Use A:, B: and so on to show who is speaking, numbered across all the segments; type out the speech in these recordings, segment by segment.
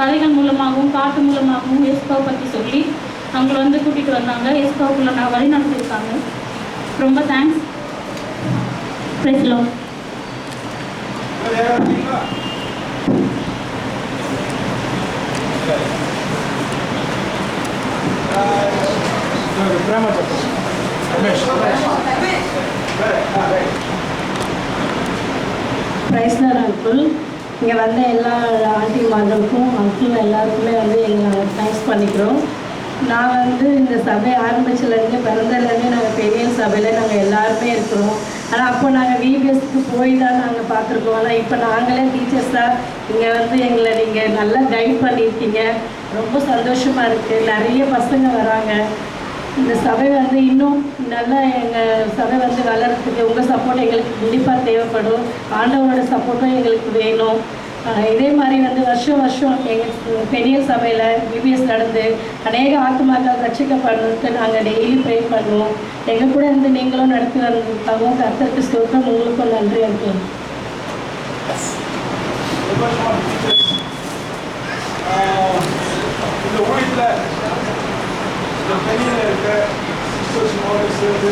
A: கதைகள் மூலமாகவும் பாட்டு மூலமாகவும் எஸ்காவை பற்றி சொல்லி அவங்கள வந்து கூட்டிகிட்டு வந்தாங்க. எஸ்காவுக்குள்ள நான் வழி நடத்தியிருக்காங்க. ரொம்ப thanks. Praise the Lord.
B: Praise the Lord uncle. இங்கே வந்த எல்லா ஆண்டி மார்களுக்கும் அங்கிளும் எல்லாருக்குமே வந்து நாங்கள் தேங்க்ஸ் பண்ணிக்கிறோம். நான் வந்து இந்த சபை ஆரம்பிச்சதுலேருந்து பிறந்ததுலேருந்து நாங்கள் பெரிய சபையில் நாங்கள் எல்லாருமே இருக்கிறோம். ஆனால் அப்போ நாங்கள் விபிஎஸ்க்கு போய் தான் நாங்கள் பார்த்துருக்கோம். ஆனால் இப்போ நாங்களே டீச்சர்ஸாக இங்கே வந்து எங்களை நீங்கள் நல்லா கைட் பண்ணியிருக்கீங்க. ரொம்ப சந்தோஷமாக இருக்குது. நிறைய பசங்க வராங்க. இந்த சபை வந்து இன்னும் நல்லா எங்கள் சபை வந்து வளர்கிறதுக்கு உங்கள் சப்போர்ட் எங்களுக்கு கண்டிப்பாக தேவைப்படும். ஆண்டவரோட சப்போர்ட்டும் எங்களுக்கு வேணும். இதே மாதிரி வந்து வருஷம் வருஷம் எங்கள் பெரிய சபையில் விபிஎஸ் நடந்து அநேக ஆத்துமாக்கள் ரட்சிக்கப்படுறதுக்கு நாங்கள் டெய்லி ப்ரே பண்ணுவோம். எங்கள் கூட இருந்து நீங்களும் நடத்தி வந்ததுக்காகவும் கர்த்தருக்கு ஸ்தோத்திரம். உங்களுக்கும் நன்றி அங்கிள்.
C: இந்த ஊழியத்தில் இந்த பெண்ணில் இருக்க சிஸ்டர்ஸோடு சேர்ந்து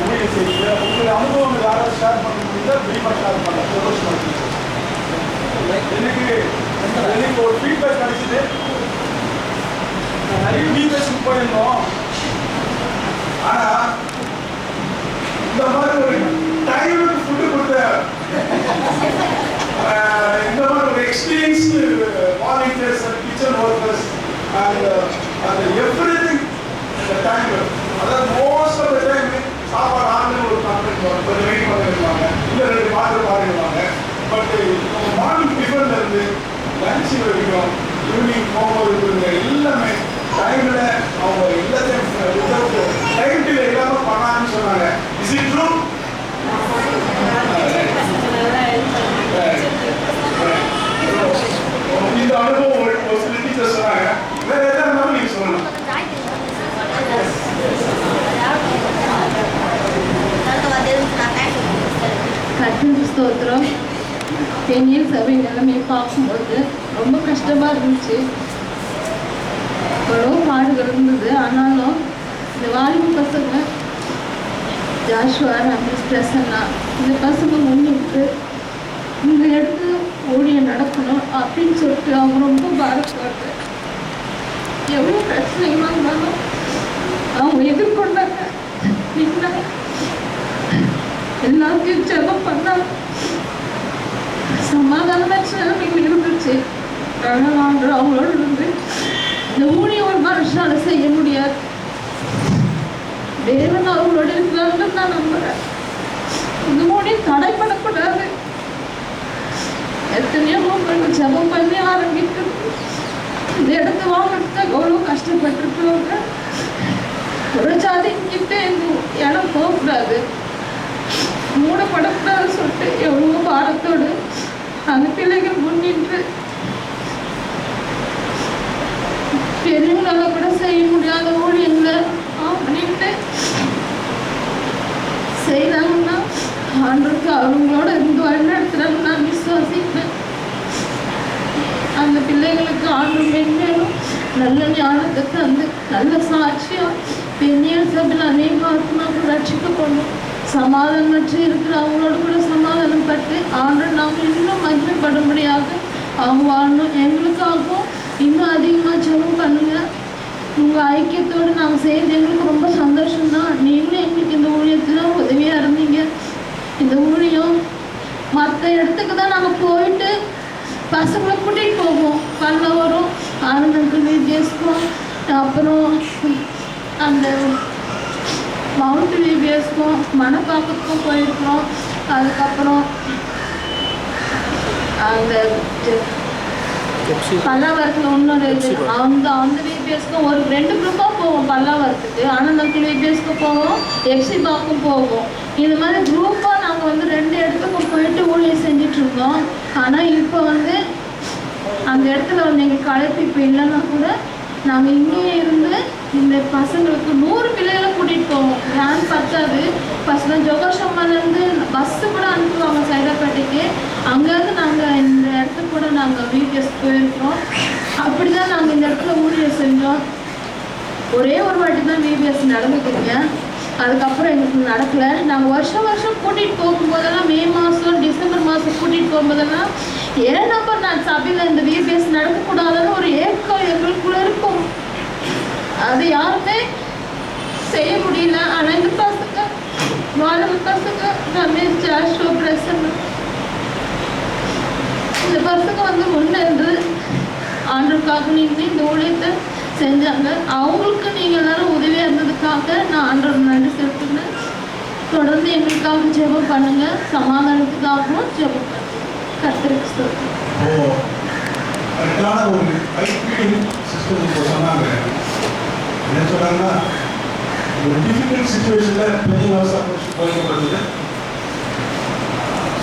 C: ஊழியம் செய்யுங்க. உங்களுடைய அனுபவங்கள் யாராவது ஷேர் பண்ண முடியுதா? விரிவாக ஷேர் பண்ண சந்தோஷமாக. எனக்கு ஒரு ஃபீட்பேக் கிடைச்சிது. நிறைய விபிஎஸ்க்கு போயிருந்தோம். ஆனால் இந்த மாதிரி ஒரு டைமுக்கு ஃபுட்டு கொடுத்த இந்த மாதிரி ஒரு experienced volunteers and kitchen workers அந்த எவ்ரிதிங் இந்த டைம், அதாவது மோஸ்ட் ஆஃப் த டைம் சாப்பாடு ஆன்லைன் ஒரு கம்பெனி கொஞ்சம் வெயிட் பண்ணிடுவாங்க, இல்லை 2 பாத்திரம் பாடிடுவாங்க. பட் மார்னிங் டிஃபன்ல இருந்து லஞ்ச் வரைக்கும் ஈவினிங் போகும்போது எல்லாமே டைமில் அவங்க எல்லாத்தையும் டைம் டிலே இல்லாமல் பண்ணான்னு சொன்னாங்க. Is it true? இந்த அனுபவம் ஒரு சில டீச்சர் சொன்னாங்க. வேற எதாவது இருந்தாலும் நீங்க சொல்லணும்.
B: கர்த்தருக்கு ஸ்தோத்திரம். பெரிய சபை நிலைமையை பார்க்கும்போது ரொம்ப கஷ்டமாக இருந்துச்சு. எவ்வளோ பாடுகள் இருந்தது. ஆனாலும் இந்த வாலிப பசங்க ஜாஷுவா, ரமேஷ், பிரசன்னா இந்த பசங்க முன்னிட்டு இந்த இடத்துல ஊழியம் நடக்கணும் அப்படின்னு சொல்லிட்டு அவங்க ரொம்ப பாதிப்பாங்க. எவ்வளோ பிரச்சனைகளாக இருந்தாலும் அவங்க எதிர்கொண்டாங்க. எல்லாத்தையும் ஜெபம் பண்ணாங்க. சமாதானமாக இருந்துச்சு. ஆனால் அவங்களோட இருந்து இந்த ஊழியம் ஒரு மனுஷனால செய்ய முடியாது. தேவன் அவங்களோட இருக்கிறாங்கன்னு நான் நம்புறேன். இந்த ஊழியம் தடைப்படக்கூடாது. எத்தனையோ மக்கள் ஜெபம் பண்ணி ஆரம்பிக்கிறது. இந்த இடத்த வாங்கிட்டு எவ்வளோ கஷ்டப்பட்டுருக்குறவங்க. ஒரு ஜாதி கிட்ட இந்த இடம் போகக்கூடாது, மூடப்படக்கூடாதுன்னு சொல்லிட்டு எவ்வளோ பாரத்தோடு அந்த பிள்ளைகள் முன்னின்று பெரியவங்களால கூட செய்ய முடியாத ஊழியங்களை அப்படின்ட்டு செய்தாங்கன்னா ஆண்டவருக்கு அவங்களோட இருந்து வழிநடத்துறாங்க நான் விசுவாசிப்பேன். அந்த பிள்ளைகளுக்கு ஆண்டவர் மென்மேலும் நல்ல ஞானத்தை தந்து நல்ல சாட்சியம் பெரிய சபையில் அநேக ஆத்மாக்கள் ரட்சிக்கப்படணும். சமாதானமற்று இருக்கிற அவங்களோட கூட சமாதானம் பட்டு ஆண்டவர் நாம் இன்னும் மகிமைப்படும்படியாக அவங்க வாழணும். எங்களுக்காகவும் இன்னும் அதிகமாக ஜெபம் பண்ணுங்க. உங்கள் ஐக்கியத்தோடு நாங்கள் செய்கிறது எங்களுக்கு ரொம்ப சந்தோஷம்தான். நீங்களும் எங்களுக்கு இந்த ஊழியத்தில் உதவியாக இருந்தீங்க. இந்த ஊழியம் மற்ற இடத்துக்கு தான் நாங்கள் போயிட்டு பசங்களை கூட்டிகிட்டு போவோம். பல்லவரும் ஆனந்தம் விபிஎஸ்க்கும் அப்புறம் அந்த மவுண்ட் விபிஎஸ்க்கும் மணப்பாக்கத்துக்கும் போயிருக்கிறோம். அதுக்கப்புறம் அந்த பல்லாவரத்தில் இன்னொரு அந்த விபிஎஸ்க்கும் ஒரு 2 குரூப்பாக போவோம். பல்லாவரத்துக்கு ஆனந்தத்தில் விபிஎஸ்க்கு போவோம், எஃப்சி பாக்கும் போவோம். இது மாதிரி குரூப்பாக நாங்கள் வந்து 2 இடத்துக்கும் போயிட்டு ஊழியம் செஞ்சிட்ருக்கோம். ஆனால் இப்போ வந்து அந்த இடத்துல வந்து எங்களுக்கு அழைப்பு இப்போ இல்லைன்னா கூட நாங்கள் இங்கேயே இருந்து இந்த பசங்களுக்கு 100 பிள்ளைகளை கூட்டிகிட்டு போவோம். வேன் பத்தாது. பசங்க ஜோகோஷம்மாலேருந்து பஸ்ஸு கூட அனுப்புவாங்க சைதாப்பேட்டைக்கு.
D: அங்கேருந்து நாங்கள் இந்த இடத்துக்கு கூட நாங்கள் விபிஎஸ் போயிருக்கிறோம். அப்படி தான் நாங்கள் இந்த இடத்துல ஊழியர் செஞ்சோம். ஒரே ஒரு வாட்டி தான் விபிஎஸ் நடந்துக்குங்க. அதுக்கப்புறம் எங்களுக்கு நடக்கலை. நாங்கள் வருஷம் கூட்டிகிட்டு போகும்போதெல்லாம் மே மாதம் டிசம்பர் மாதம் கூட்டிகிட்டு போகும்போதெல்லாம் ஏன் நம்பர் நான் சபையில் இந்த விபிஎஸ் நடக்கக்கூடாதுன்னு ஒரு ஏக்கம் எங்களுக்குள்ள இருக்கும். அது யாருமே செய்ய முடியல. ஆனால் இந்த பசங்க வாழவு பசங்க ரமேஷ் ஜாஷோ பிரசன்ன இந்த பசங்க வந்து முன்னேந்து ஆண்டவருக்காக நீங்கள் இந்த ஊழியத்தை செஞ்சாங்க. அவங்களுக்கு நீங்கள் எல்லாரும் உதவியாக இருந்ததுக்காக நான் ஆண்டவர் நன்றி செலுத்துனேன். தொடர்ந்து எங்களுக்காக ஜெபம் பண்ணுங்க. சமாதானத்துக்காகவும் ஜெபம் பண்ணுங்க. கர்த்தருக்கு ஸ்தோத்திரம்.
C: கரெக்டான ஒரு கைட்லைன் சிஸ்டம் இப்போ சொன்னாங்க. என்ன சொன்னாங்கன்னா, ஒரு டிஃபிகல்ட் சுச்சுவேஷனில் பெரிய அப்ரோச் போய்க்கப்படுது.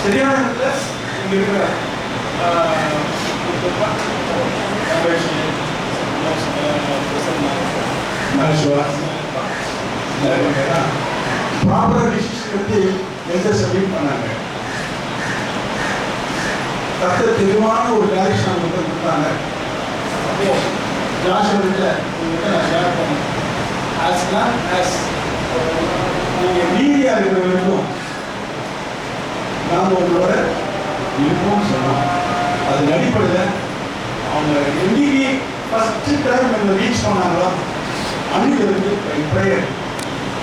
C: சரியான இடத்துல இங்கே இருக்கிற ப்ராப்பராக டிசிஷன் எடுத்து எந்த சப்மிட் பண்ணாங்க. கர்த்தர் தெளிவான ஒரு டைரக்ஷன் அவங்க கொடுத்தாங்க. அப்போ ஜாஷுவா உங்கள்கிட்ட நான் ஷேர் பண்ணேன். ஆஸ் லாங் ஆஸ் நீங்கள் மீடியா இருக்கிற வரைக்கும் நாம் உங்களோட இருக்கும்னு சொன்னோம். அதன் அடிப்படையில் அவங்க என்னைக்கு ஃபஸ்ட்டு டைம் எங்களை ரீச் பண்ணாங்களோ அன்னிலிருந்து ப்ரேயர்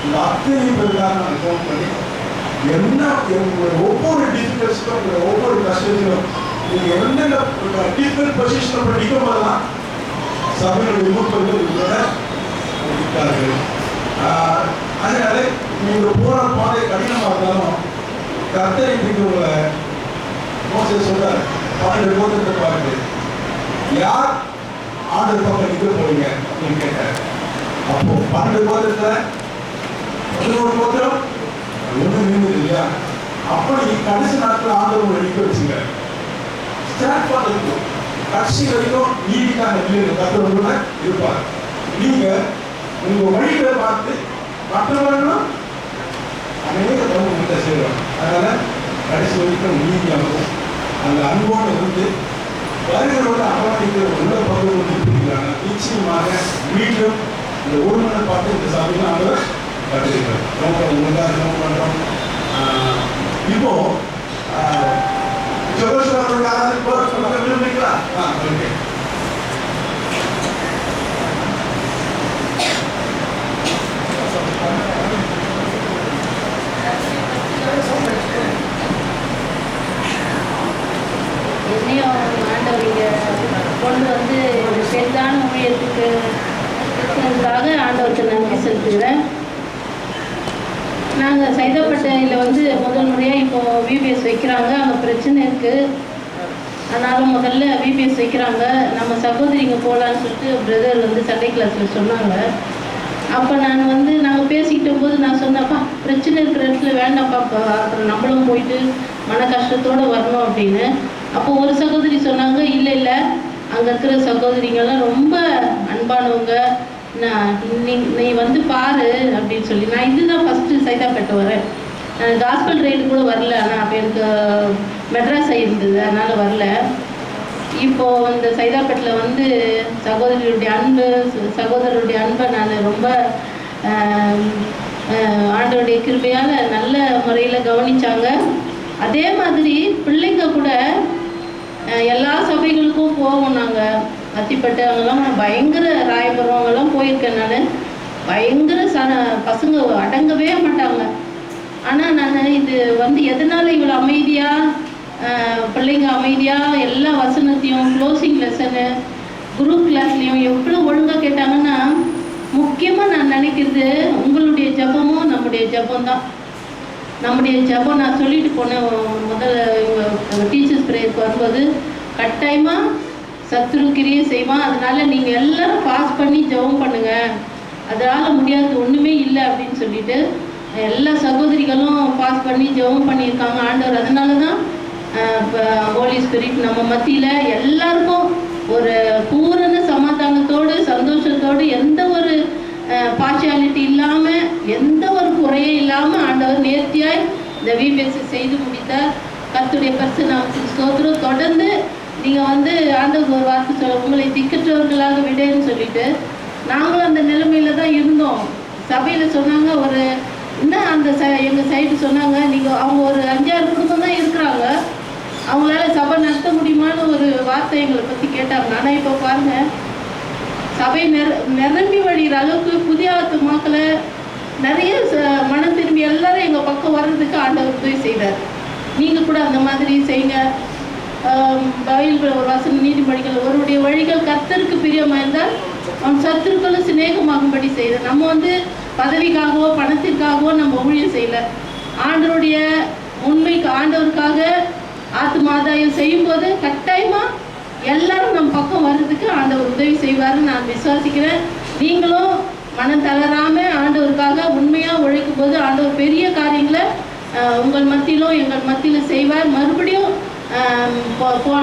C: இந்த அத்தனை பேருக்காக நான் ஃபோன் பண்ணி என்ன உங்களோட ஒவ்வொரு டிஃபிகல்ட்ஸும் உங்களோட ஒவ்வொரு கஷ்டத்திலும் நீங்கள் என்னென்ன டிஃபிகல்ட் பொசிஷனில் படிக்கும் போதெல்லாம் சபையினுடைய மூப்பர்கள் உங்களோட இருக்கார்கள். அதனால நீங்கள் போகிற பாதை கடினமாக இருந்தாலும் கர்த்தரை பிடிக்கிறவங்களை மோசஸ் சொல்றார், 12 கோத்திரத்தை பார்த்து யார் ஆண்டவர் பக்கம் நிற்க போறீங்க அப்படின்னு கேட்டார். அப்போ 12 கோத்திரத்தில் 11 கோத்திரம் ஒன்றும் நின்றுது இல்லையா? அப்படி கடைசி நாட்கள் ஆண்டவர் நிற்க வச்சுங்க. ஸ்டார்ட் பண்ணுறது கடைசி வரைக்கும் நீதிக்கான நிலையில் கர்த்தரோட இருப்பார். நீங்க உங்க வழிகளை பார்த்து மற்றவர்களும் அநேக தவறு செய்யறோம். அதனால கடைசி வரைக்கும் நீதியாகவும் அந்த அன்போடு இருந்து வருகிறோட அவமதிக்கிற உள்ள பகுதியில் இருக்கிறாங்க. நிச்சயமாக மீண்டும் இந்த ஒருமனை பார்த்து இந்த சபையில் நாங்கள் கற்றுக்கிறோம். உங்களுக்காக நோக்கம் பண்ணுறோம். இப்போ ஜோஷோட ஆராதனை விரும்புகிறீங்களா? ஓகே.
A: என்னையும் ஆண்டவர் இங்கே கொண்டு வந்து பெரிதான ஊழியத்துக்கு இருக்கிறதுக்காக ஆண்டவருக்கு நன்றி செலுத்துகிறேன். நாங்கள் சைதாப்பேட்டையில் வந்து முதல் முறையாக இப்போது விபிஎஸ் வைக்கிறாங்க. அங்கே பிரச்சனை இருக்குது. அதனால் முதல்ல விபிஎஸ் வைக்கிறாங்க. நம்ம சகோதரிங்க போகலான்னு சொல்லிட்டு பிரதர் வந்து சண்டே கிளாஸில் சொன்னாங்க. அப்போ நான் வந்து நாங்கள் பேசிக்கிட்ட போது நான் சொன்னப்பா பிரச்சனை இருக்கிற இடத்துல வேண்டாம்ப்பா, அப்புறம் நம்மளும் போயிட்டு மன கஷ்டத்தோடு வரணும் அப்படின்னு. அப்போ ஒரு சகோதரி சொன்னாங்க, இல்லை அங்கே இருக்கிற சகோதரிங்கெல்லாம் ரொம்ப அன்பானவங்க, நீ வந்து பாரு அப்படின்னு சொல்லி. நான் இதுதான் ஃபஸ்ட்டு சைதாப்பேட்டை வரேன். காஸ்பல் ரைடு கூட வரல. ஆனால் அப்போ எனக்கு மெட்ராஸ் இருந்தது, அதனால் வரல. இப்போது இந்த சைதாப்பேட்டில் வந்து சகோதரருடைய அன்பை நான் ரொம்ப ஆண்டவருடைய கிருபையால் நல்ல முறையில் கவனித்தாங்க. அதே மாதிரி பிள்ளைங்க கூட எல்லா சபைகளுக்கும் போவோம். நாங்கள் அத்திப்பட்டு அங்கெல்லாம் பயங்கர ராயபுரம் அங்கெல்லாம் போயிருக்கேன். நான் பயங்கர பசங்க அடங்கவே மாட்டாங்க. ஆனால் நான் இது வந்து எதனால் இவ்வளோ அமைதியாக பிள்ளைங்க அமைதியாக எல்லா வசனத்தையும் க்ளோசிங் லெசனு குரூப் கிளாஸ்லேயும் எவ்வளோ ஒழுங்காக கேட்டாங்கன்னா, முக்கியமாக நான் நினைக்கிறது உங்களுடைய ஜபமும் நம்முடைய ஜபம்தான். நம்முடைய ஜபம் நான் சொல்லிட்டு போனேன் முதல்ல டீச்சர்ஸ் ப்ரேயருக்கு வரும்போது, கட்டாயமாக சத்துரு கிரியை செய்வான், அதனால் நீங்கள் எல்லோரும் பாஸ் பண்ணி ஜபம் பண்ணுங்கள், அதனால் முடியாது ஒன்றுமே இல்லை அப்படின்னு சொல்லிட்டு எல்லா சகோதரிகளும் பாஸ் பண்ணி ஜபம் பண்ணியிருக்காங்க. ஆண்டவர் அதனால தான் ஹோலி ஸ்பிரிட் நம்ம மத்தியில் எல்லாருக்கும் ஒரு பூரண சமாதானத்தோடு சந்தோஷத்தோடு எந்த ஒரு பார்ஷியாலிட்டி இல்லாமல் எந்த ஒரு குறையும் இல்லாமல் ஆண்டவர் நேர்த்தியாய் இந்த விபிஎஸ் செய்து முடித்தார். கர்த்தருடைய பரிசு நாமத்துக்கு ஸ்தோத்திரம். தொடர்ந்து நீங்கள் வந்து ஆண்டவர் ஒரு வார்த்தை சொல்ல, உங்களை திக்கற்றவர்களாக விடேன்னு சொல்லிட்டு நாங்களும் அந்த நிலைமையில தான் இருந்தோம். சபையில் சொன்னாங்க, ஒரு இன்னும் அந்த எங்கள் சைடு சொன்னாங்க, நீங்கள் அவங்க ஒரு 5-6 குடும்பம் தான் இருக்கிறாங்க, அவங்களால சபை நடத்த முடியுமான்னு ஒரு வார்த்தை எங்களை பற்றி கேட்டாங்க. ஆனால் இப்போ பாருங்கள், சபை நிரம்பி வழிகிற அளவுக்கு புதிய ஆத்துமாக்களை நிறைய மனம் திரும்பி எல்லாரும் எங்கள் பக்கம் வர்றதுக்கு ஆண்டவர் உதவி செய்தார். நீங்கள் கூட அந்த மாதிரி செய்யுங்க. பைபிள் ஒரு வசனம் நீதிமொழிகள், ஒருவருடைய வழிகள் கர்த்தருக்கு பிரியமாக இருந்தால் அவன் சத்துருக்களும் சிநேகமாகும்படி செய்தார். நம்ம வந்து பதவிக்காகவோ பணத்திற்காகவோ நம்ம ஊழியம் செய்யலை. ஆண்டவருடைய உண்மைக்கு ஆண்டவருக்காக ஆத்துமாதாயம் செய்யும்போது கட்டாயமாக எல்லாரும் நம்ம பக்கம் வர்றதுக்கு ஆண்டவர் உதவி செய்வாருன்னு நான் விசுவாசிக்கிறேன். நீங்களும் மனம் தளராமல் ஆண்டவருக்காக உண்மையாக உழைக்கும் போது ஆண்டவர் பெரிய காரியங்களை உங்கள் மத்தியிலும் எங்கள் மத்தியிலும் செய்வார். மறுபடியும்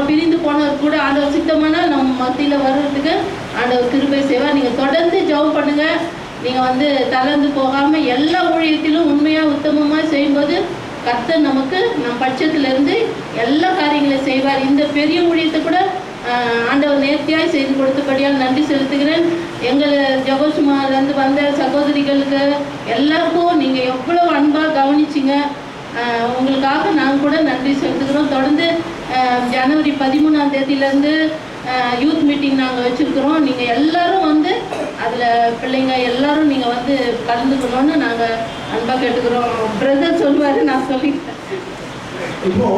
A: பிரிந்து போனவர் கூட ஆண்டவர் சித்தமானால் நம்ம மத்தியில் வர்றதுக்கு ஆண்டவர் கிருபை செய்வார். நீங்கள் தொடர்ந்து ஜெபம் பண்ணுங்கள். நீங்கள் வந்து தளர்ந்து போகாமல் எல்லா ஊழியத்திலும் உண்மையாக உத்தமமாக செய்யும்போது கர்த்தர் நமக்கு நம் பட்சத்திலிருந்து எல்லா காரியங்களையும் செய்வார். இந்த பெரிய ஊழியத்தை கூட ஆண்டவர் நேர்த்தியாய் செய்து கொடுத்தபடியால் நன்றி செலுத்துகிறேன். எங்கள் ஜெபசுமாரிலிருந்து வந்த சகோதரிகளுக்கு எல்லாருக்கும் நீங்கள் எவ்வளோ அன்பாக கவனிச்சிங்க, உங்களுக்காக நாங்கள் கூட நன்றி செலுத்துகிறோம். தொடர்ந்து ஜனவரி 13ஆம் தேதியிலேருந்து யூத் மீட்டிங் நாங்கள் வச்சுருக்கிறோம். நீங்கள் எல்லோரும் வந்து அதில் பிள்ளைங்க எல்லோரும் நீங்கள் வந்து கலந்துக்கணும்னு நாங்கள் அன்பாக கேட்டுக்கிறோம். பிரதர் சொல்லுவார், நான் சொல்லிட்டேன்.
C: இப்போ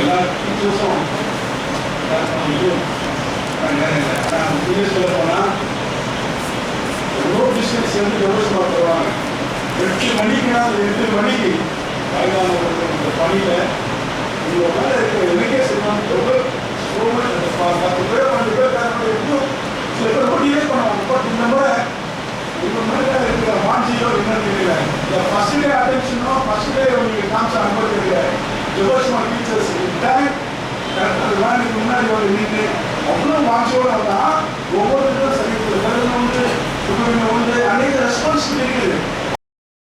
C: எல்லா டீச்சர்ஸும் சொல்ல போனால் எவ்வளோ டிஸ்டன்ஸ் வந்து டெவலப்மெண்ட் வருவாங்க. 8 மணிக்கு 8 மணிக்கு இந்த பணியில் உங்கள் மேலே இருக்கிற எனக்கே சொல்லுவாங்க, எவ்வளோ 10 பேர் 12 பேர் இன்னும் சில பேர் மோட்டிவேட் பண்ணுவாங்க. பட் இந்த முறை உங்கள் மேலே இருக்கிற வாஞ்சியோ என்னன்னு தெரியல. இந்த ஃபர்ஸ்ட் டே அட்டென்ஷனோ ஃபர்ஸ்ட் டே நீங்கள் காமிச்ச அனுபவம் தெரியல. டெவலப்மெண்ட் டீச்சர்ஸ் டைம் கரெக்டாக இதுக்கு முன்னாடி ஒரு நின்று அவ்வளோ வாஞ்சியோடு வந்தால் ஒவ்வொருத்தரும் சரி, உண்டு சுகவீனம் உண்டு, அநேக ரெஸ்பான்சிபிலிட்டி இருக்குது.